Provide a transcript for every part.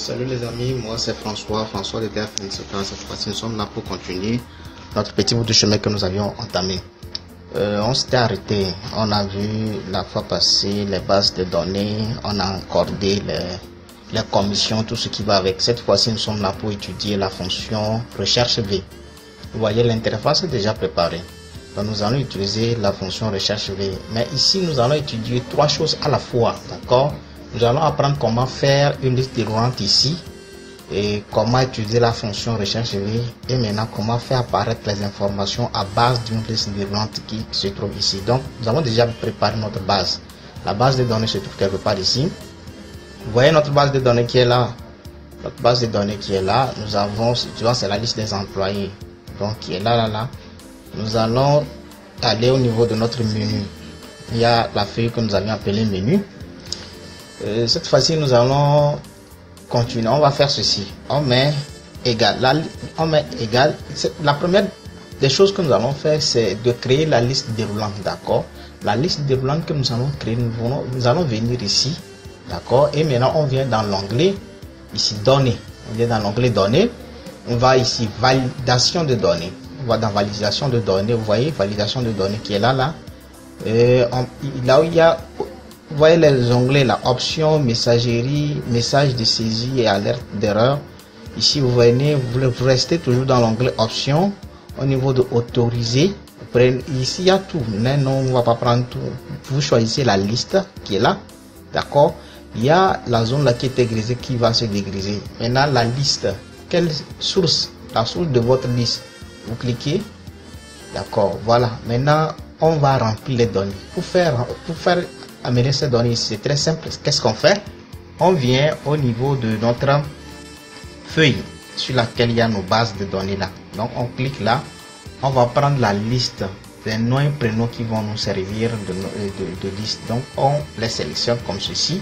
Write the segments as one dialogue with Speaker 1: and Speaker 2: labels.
Speaker 1: Salut les amis, moi c'est François de TF Minnesota. Cette fois-ci nous sommes là pour continuer notre petit bout de chemin que nous avions entamé. On s'était arrêté, on a vu la fois passée les bases de données, on a accordé les commissions, tout ce qui va avec. Cette fois-ci nous sommes là pour étudier la fonction recherche V. Vous voyez, l'interface est déjà préparée. Donc nous allons utiliser la fonction recherche V. Mais ici nous allons étudier trois choses à la fois, d'accord? Nous allons apprendre comment faire une liste déroulante ici et comment utiliser la fonction recherche V, et maintenant comment faire apparaître les informations à base d'une liste déroulante qui se trouve ici. Donc nous avons déjà préparé notre base. La base de données se trouve quelque part ici. Vous voyez notre base de données qui est là. Notre base de données qui est là, nous avons, c'est la liste des employés. Donc qui est là. Nous allons aller au niveau de notre menu. Il y a la feuille que nous avions appelée menu. Cette fois-ci nous allons continuer. On va faire ceci. On met égal. La première des choses que nous allons faire, c'est de créer la liste déroulante, d'accord? La liste déroulante que nous allons créer, nous allons venir ici, d'accord? Et maintenant on vient dans l'onglet ici données. On vient dans l'onglet données. On va ici validation de données. On va dans validation de données. Vous voyez validation de données qui est là. Là où il y a, vous voyez les onglets là, options, messagerie, message de saisie et alerte d'erreur. Ici vous venez, vous restez toujours dans l'onglet options. Au niveau de autoriser, ici il y a tout. Non, on ne va pas prendre tout. Vous choisissez la liste qui est là, d'accord? Il y a la zone là qui est dégrisée qui va se dégriser. Maintenant la liste, quelle source? La source de votre liste. Vous cliquez, d'accord, voilà. Maintenant on va remplir les données. Pour faire amener ces données ici, c'est très simple. Qu'est-ce qu'on fait? On vient au niveau de notre feuille sur laquelle il y a nos bases de données là. Donc on clique là, on va prendre la liste des noms et prénoms qui vont nous servir de liste. Donc on les sélectionne comme ceci,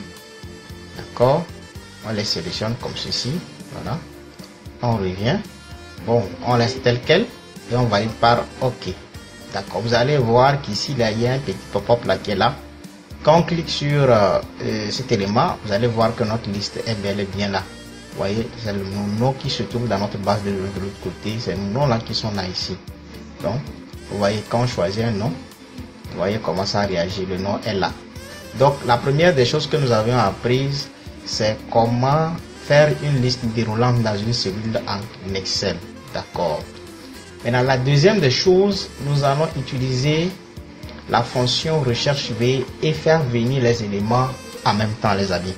Speaker 1: d'accord? On les sélectionne comme ceci, voilà. On revient, bon, on laisse tel quel et on valide par OK. D'accord, vous allez voir qu'ici il y a un petit pop-up là qui est là. Quand on clique sur cet élément, vous allez voir que notre liste est bel et bien là. Vous voyez, c'est le nom qui se trouve dans notre base de l'autre côté. C'est le nom là qui sont là ici. Donc, vous voyez, quand on choisit un nom, vous voyez comment ça réagit. Le nom est là. Donc, la première des choses que nous avions apprises, c'est comment faire une liste déroulante dans une cellule en Excel. D'accord. Maintenant, la deuxième des choses, nous allons utiliser la fonction recherche V et faire venir les éléments en même temps, les amis.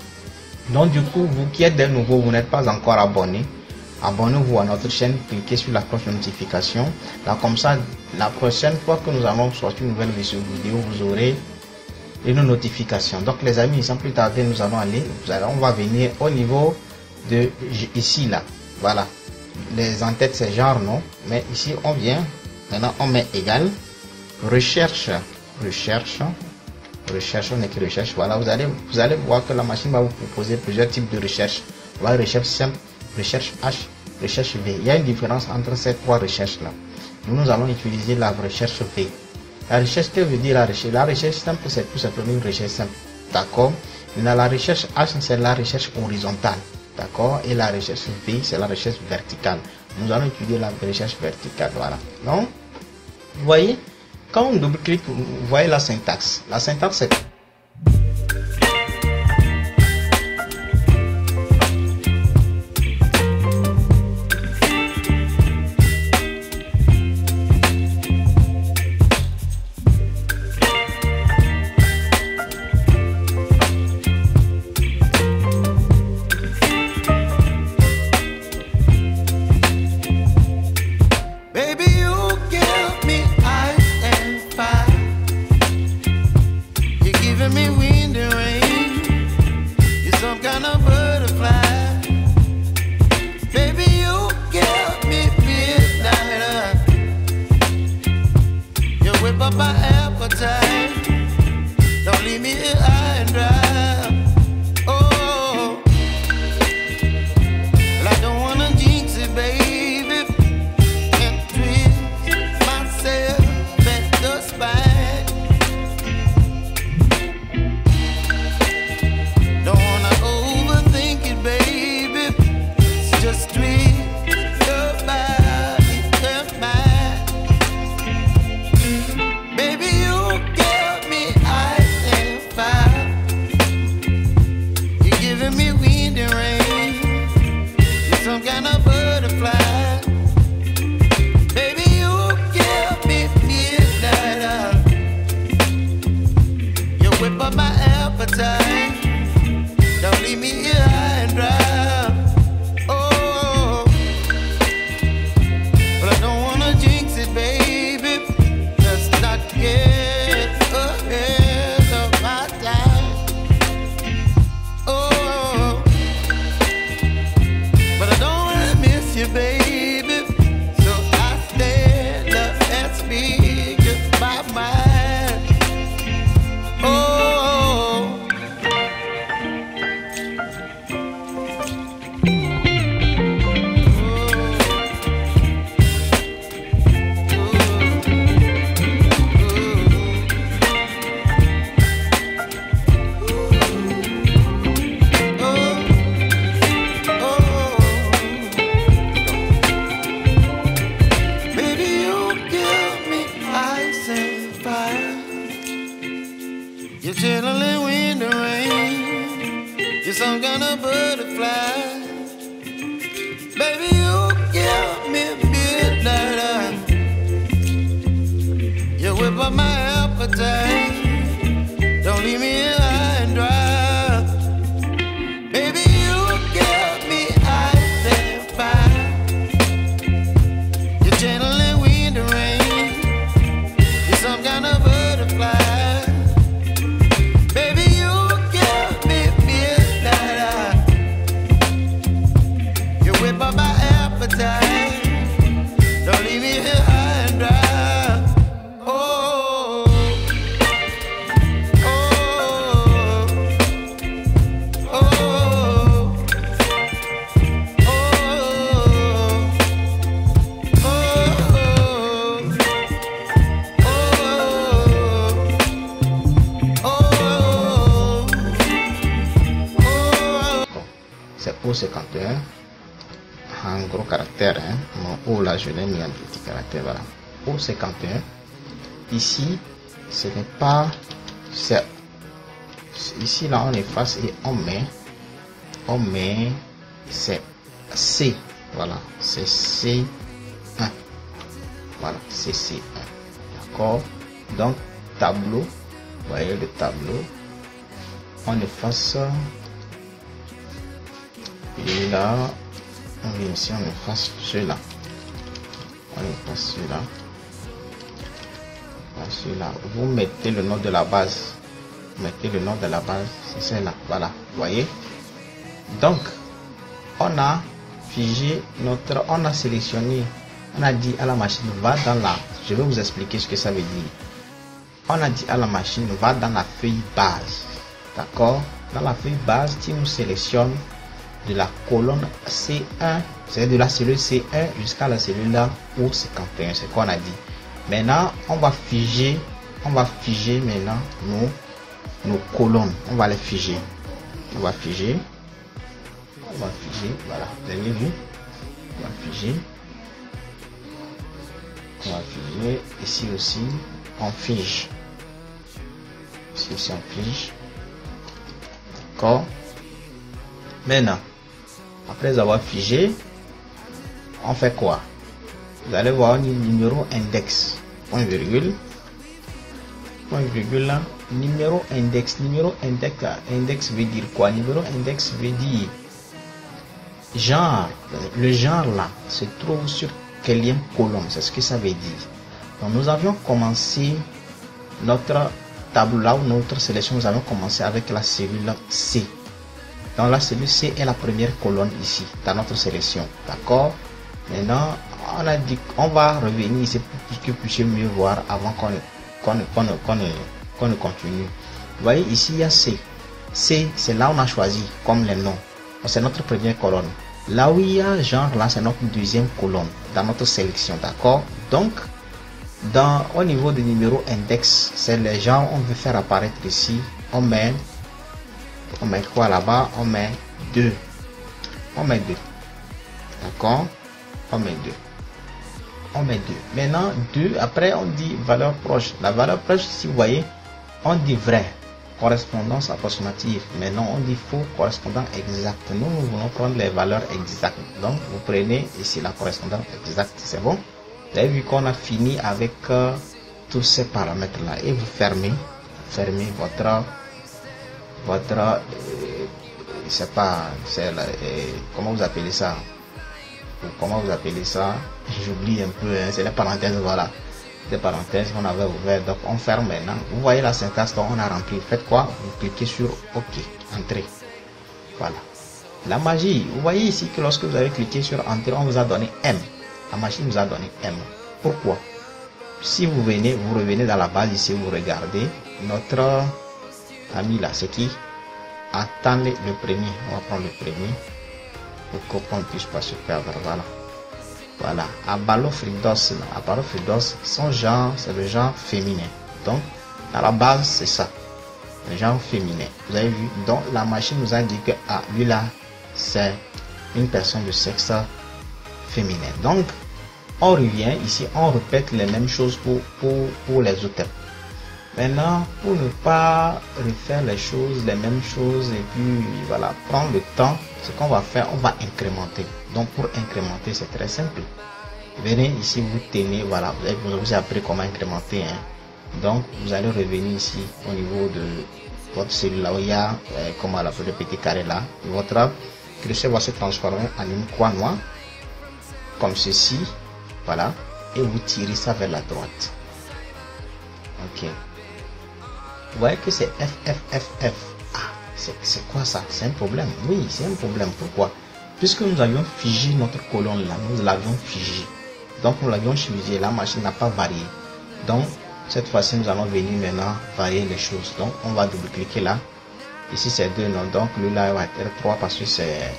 Speaker 1: Donc du coup, vous qui êtes des nouveaux, vous n'êtes pas encore abonné, abonnez-vous à notre chaîne, cliquez sur la cloche de notification. Là, comme ça, la prochaine fois que nous allons sortir une nouvelle vidéo, vous aurez une notification. Donc les amis, sans plus tarder, nous allons aller, on va venir au niveau de ici là, voilà. Les en-têtes c'est genre non, mais ici on vient, maintenant on met égal, recherche, on écrit recherche, voilà, vous allez voir que la machine va vous proposer plusieurs types de recherche. Voilà, recherche simple, recherche H, recherche V. Il y a une différence entre ces trois recherches là. Nous allons utiliser la recherche V. La recherche, que veut dire la recherche? La recherche simple, c'est tout simplement une recherche simple, d'accord? Maintenant la recherche H, c'est la recherche horizontale, d'accord? Et la recherche V, c'est la recherche verticale. Nous allons étudier la recherche verticale, voilà. Donc, vous voyez, quand on double-clique, vous voyez la syntaxe. La syntaxe, c'est
Speaker 2: appetite. Don't leave me here high and dry. Baby, you get me out there fire. You're gentle and wind and rain. You're some kind of butterfly. Baby, you give me midnight. You whip up my appetite. Don't leave me here high and dry.
Speaker 1: C'est pour 51 en gros caractère, hein. Mon O là je l'ai mis en petit caractère, voilà. Pour 51 ici ce n'est pas, c'est ici là on efface et on met c'est C, voilà, c'est C1, voilà, c'est C1, d'accord. Donc tableau, vous voyez le tableau, on efface. Et là, on vient ici, on efface celui-là. On efface celui-là. Celui-là. Vous mettez le nom de la base. Vous mettez le nom de la base, c'est celle-là. Voilà, vous voyez. Donc, on a figé notre, on a sélectionné, on a dit à la machine, va dans la, je vais vous expliquer ce que ça veut dire. On a dit à la machine, va dans la feuille base. D'accord? Dans la feuille base, tu nous sélectionnes de la colonne C1, c'est de la cellule C1 jusqu'à la cellule là ou 51, c'est qu'on a dit. Maintenant, on va figer maintenant nos colonnes, on va les figer. On va figer, voilà, vous avez vu, on va figer, ici aussi, on fige, ici aussi on fige, d'accord. Maintenant, après avoir figé, on fait quoi? Vous allez voir un numéro index, point virgule là, numéro index, index veut dire quoi? Numéro index veut dire genre, le genre là se trouve sur quelle colonne, c'est ce que ça veut dire. Donc nous avions commencé notre tableau là où notre sélection, nous avons commencé avec la cellule C. Dans la cellule C est la première colonne ici, dans notre sélection. D'accord? Maintenant, on a dit qu'on va revenir ici pour que vous puissiez mieux voir avant qu'on ne continue. Vous voyez ici, il y a C. C, c'est là où on a choisi comme les noms. C'est notre première colonne. Là où il y a genre, là, c'est notre deuxième colonne dans notre sélection. D'accord? Donc, au niveau du numéro index, c'est les gens on veut faire apparaître ici. On met quoi là-bas? On met 2. D'accord? On met 2. Maintenant 2, après on dit valeur proche. La valeur proche, si vous voyez, on dit vrai, correspondance approximative. Maintenant on dit faux, correspondant exact. Nous voulons prendre les valeurs exactes. Donc vous prenez ici la correspondance exacte, c'est bon. Vous avez vu qu'on a fini avec tous ces paramètres là et vous fermez votre c'est pas, c'est comment vous appelez ça, j'oublie un peu, hein, c'est les parenthèses, voilà, des parenthèses qu'on avait ouvert. Donc on ferme maintenant. Vous voyez la syntaxe dont on a rempli. Faites quoi? Vous cliquez sur OK, entrée. Voilà, la magie. Vous voyez ici que lorsque vous avez cliqué sur entrée, on vous a donné M. La machine vous a donné M. Pourquoi? Si vous revenez dans la base ici, vous regardez notre ami là, c'est qui? Attendez le premier, on va prendre le premier pour qu'on ne puisse pas se perdre. Voilà, Abalofridos, son genre, c'est le genre féminin. Donc à la base c'est ça, le genre féminin. Vous avez vu, donc la machine nous a dit que lui là c'est une personne de sexe féminin. Donc on revient ici, on répète les mêmes choses pour les autres. Maintenant, pour ne pas refaire les mêmes choses et puis voilà, prendre le temps, ce qu'on va faire, on va incrémenter. Donc pour incrémenter, c'est très simple. Venez ici, vous tenez, voilà, vous avez appris comment incrémenter, hein. Donc vous allez revenir ici au niveau de votre cellule là où il y a comment l'appeler, le petit carré là. Votre curseur va se transformer en une croix noire comme ceci, voilà, et vous tirez ça vers la droite. Ok, vous voyez que c'est F F F F. Ah, c'est quoi ça? C'est un problème. Oui, c'est un problème. Pourquoi? Puisque nous avions figé notre colonne là, nous l'avions figé, donc nous l'avions figé, la machine n'a pas varié. Donc cette fois-ci nous allons venir maintenant varier les choses. Donc on va double cliquer là. Ici c'est 2, non, donc lui là va être 3 parce que c'est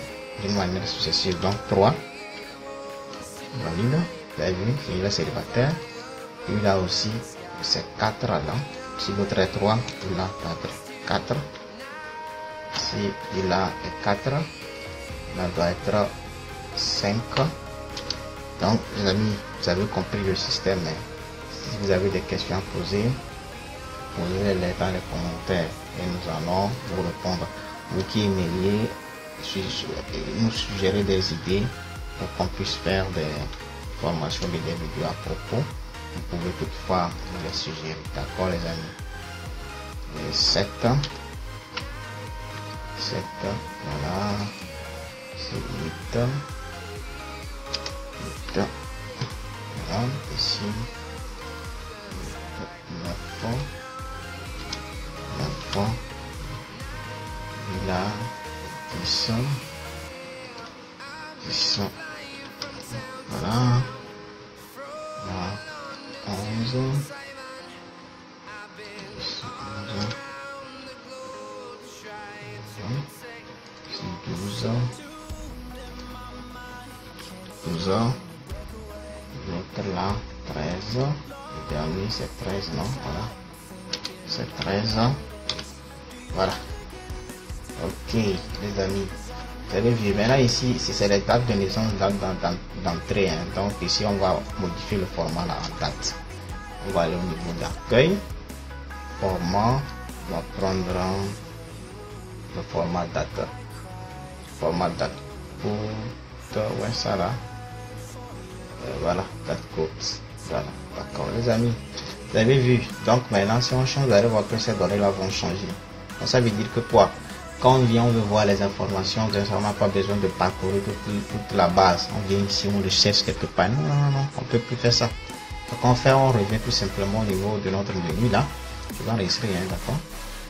Speaker 1: d'une manière successive. Donc 3, valide, vous avez vu, il est célibataire. Lui là aussi c'est 4 là. Si l'autre est 3, il a 4. Si il a 4, là doit être 5. Donc les amis, vous avez compris le système. Si vous avez des questions à poser, posez-les dans les commentaires et nous allons vous répondre. Vous qui aimeriez nous suggérer des idées pour qu'on puisse faire des formations et des vidéos à propos, vous pouvez toutefois nous les suggérer. D'accord les amis? 7, voilà, c'est 8, voilà, ici 9, là 10, voilà, là 11, 12, l'autre là 13, le dernier c'est 13, non, voilà, c'est 13, voilà. Ok les amis, vous avez vu maintenant ici c'est les dates de naissance d'entrée, hein. Donc ici on va modifier le format là en date. On va aller au niveau d'accueil, format, on va prendre le format date, pour ouais ça là, voilà, date courte, voilà, d'accord les amis, vous avez vu. Donc maintenant si on change, vous allez voir que ces données là vont changer. Donc ça veut dire que quoi, quand on vient, on veut voir les informations, on n'a pas besoin de parcourir toute la base. On vient ici, on le cherche quelque part. Non, on peut plus faire ça. Donc on revient tout simplement au niveau de notre menu là. Je vais enregistrer, hein, d'accord.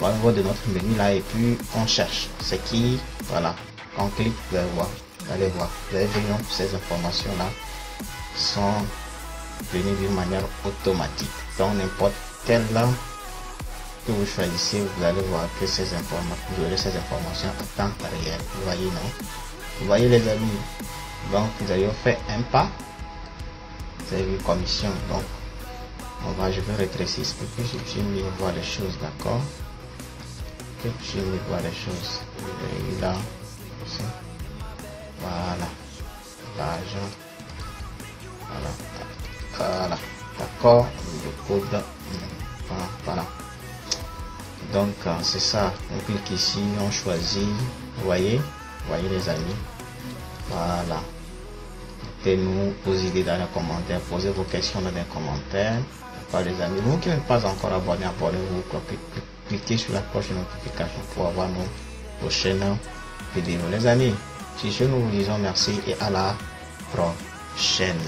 Speaker 1: Au niveau de notre menu là, et puis on cherche. C'est qui, voilà. Quand on clique, vous allez voir. Vous allez voir. Vous allez voir ces informations là sont venues d'une manière automatique. Donc n'importe quelle là que vous choisissez, vous allez voir que ces informations, vous aurez ces informations en temps réel. Vous voyez, non? Vous voyez les amis. Donc vous avez fait un pas. Vous avez vu commission. Donc je vais rétrécir pour que je puisse mieux voir les choses, d'accord? Que je puisse mieux voir les choses. Et là, aussi. Voilà. Page. Voilà. D'accord. Le code. Voilà. Donc c'est ça. On clique ici, on choisit. Vous voyez les amis. Voilà. Mettez-nous vos idées dans les commentaires, posez vos questions dans les commentaires. Les amis, vous qui n'êtes pas encore abonné, abonnez-vous, cliquez sur la cloche de notification pour avoir nos prochaines vidéos. Les amis, si je nous vous disons merci et à la prochaine.